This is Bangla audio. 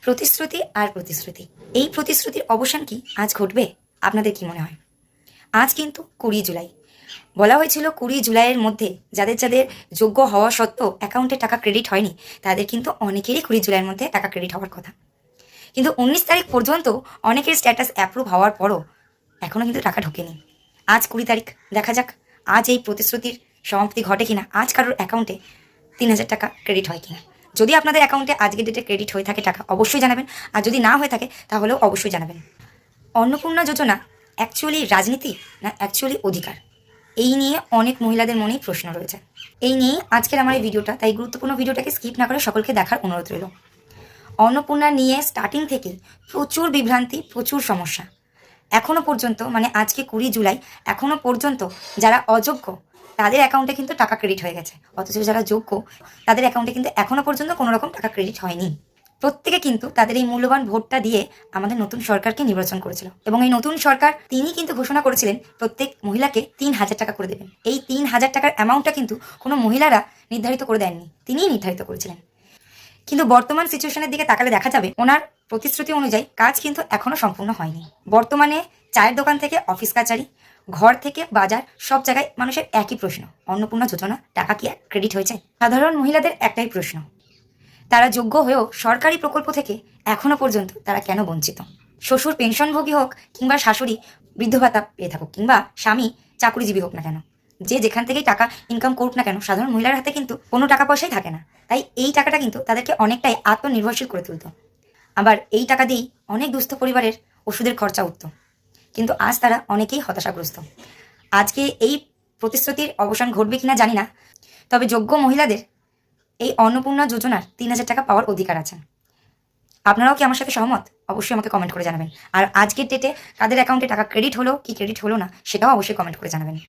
প্রতিশ্রুতি আর প্রতিশ্রুতি, এই প্রতিশ্রুতির অবসান কি আজ ঘটবে? আপনাদের কি মনে হয়? আজ কিন্তু 20 জুলাই। বলা হয়েছিল 20 জুলাইয়ের মধ্যে যাদের যাদের যোগ্য হওয়া সত্ত্বেও অ্যাকাউন্টে টাকা ক্রেডিট হয়নি, তাদের কিন্তু অনেকেরই 20 জুলাইয়ের মধ্যে টাকা ক্রেডিট হওয়ার কথা। কিন্তু 19 তারিখ পর্যন্ত অনেকের স্ট্যাটাস অ্যাপ্রুভ হওয়ার পরও এখনও কিন্তু টাকা ঢোকেনি। আজ 20 তারিখ, দেখা যাক আজ এই প্রতিশ্রুতির সমাপ্তি ঘটে কিনা, আজ কারোর অ্যাকাউন্টে 3,000 টাকা ক্রেডিট হয় কিনা। যদি আপনাদের অ্যাকাউন্টে আজকের ডেটে ক্রেডিট হয়ে থাকে টাকা, অবশ্যই জানাবেন। আর যদি না হয়ে থাকে তাহলেও অবশ্যই জানাবেন। অন্নপূর্ণা যোজনা অ্যাকচুয়ালি রাজনীতি না অ্যাকচুয়ালি অধিকার? এই নিয়ে অনেক মহিলাদের মনেই প্রশ্ন রয়েছে। এই নিয়ে আজকের আমার এই ভিডিওটা, তাই গুরুত্বপূর্ণ ভিডিওটাকে স্কিপ না করে সকলকে দেখার অনুরোধ রইল। অন্নপূর্ণা নিয়ে স্টার্টিং থেকে প্রচুর বিভ্রান্তি, প্রচুর সমস্যা। এখনও পর্যন্ত, মানে আজকে 20 জুলাই, এখনও পর্যন্ত যারা অযোগ্য তাদের অ্যাকাউন্টে কিন্তু টাকা ক্রেডিট হয়ে গেছে, অথচ যারা যোগ্য তাদের অ্যাকাউন্টে কিন্তু এখনও পর্যন্ত কোনো রকম টাকা ক্রেডিট হয়নি। প্রত্যেকে কিন্তু তাদের এই মূল্যবান ভোটটা দিয়ে আমাদের নতুন সরকারকে নির্বাচন করেছিল, এবং এই নতুন সরকার তিনি কিন্তু ঘোষণা করেছিলেন প্রত্যেক মহিলাকে 3,000 টাকা করে দেবেন। এই 3,000 টাকার অ্যামাউন্টটা কিন্তু কোনো মহিলারা নির্ধারিত করে দেননি, তিনিই নির্ধারিত করেছিলেন। কিন্তু বর্তমান সিচুয়েশনের দিকে তাকালে দেখা যাবে ওনার প্রতিশ্রুতি অনুযায়ী কাজ কিন্তু এখনো সম্পূর্ণ হয়নি। বর্তমানে চায়ের দোকান থেকে অফিস কাচারি, ঘর থেকে বাজার, সব জায়গায় মানুষের একই প্রশ্ন, অন্নপূর্ণা যোজনা টাকা কি ক্রেডিট হয়েছে? সাধারণ মহিলাদের একটাই প্রশ্ন, তারা যোগ্য হয়েও সরকারি প্রকল্প থেকে এখনো পর্যন্ত তারা কেন বঞ্চিত? শ্বশুর পেনশনভোগী হোক কিংবা শাশুড়ি বৃদ্ধ ভাতা পেয়ে থাকুক কিংবা স্বামী চাকুরিজীবী হোক না কেন, যে যেখান থেকেই টাকা ইনকাম করুক না কেন, সাধারণ মহিলার হাতে কিন্তু কোনো টাকা পয়সাই থাকে না। তাই এই টাকাটা কিন্তু তাদেরকে অনেকটাই আত্মনির্ভরশীল করে তুলত। আবার এই টাকা দিয়েই অনেক দুস্থ পরিবারের ওষুধের খরচা উঠত। কিন্তু আজ তারা অনেকেই হতাশাগ্রস্ত। আজকে এই প্রতিশ্রুতির অবসান ঘটবে কিনা জানি না, তবে যোগ্য মহিলাদের এই অন্নপূর্ণা যোজনার 3,000 টাকা পাওয়ার অধিকার আছে। আপনারাও কি আমার সাথে সহমত? অবশ্যই আমাকে কমেন্ট করে জানাবেন। আর আজকের ডেটে কাদের অ্যাকাউন্টে টাকা ক্রেডিট হলো কি ক্রেডিট হলো না, সেটাও অবশ্যই কমেন্ট করে জানাবেন।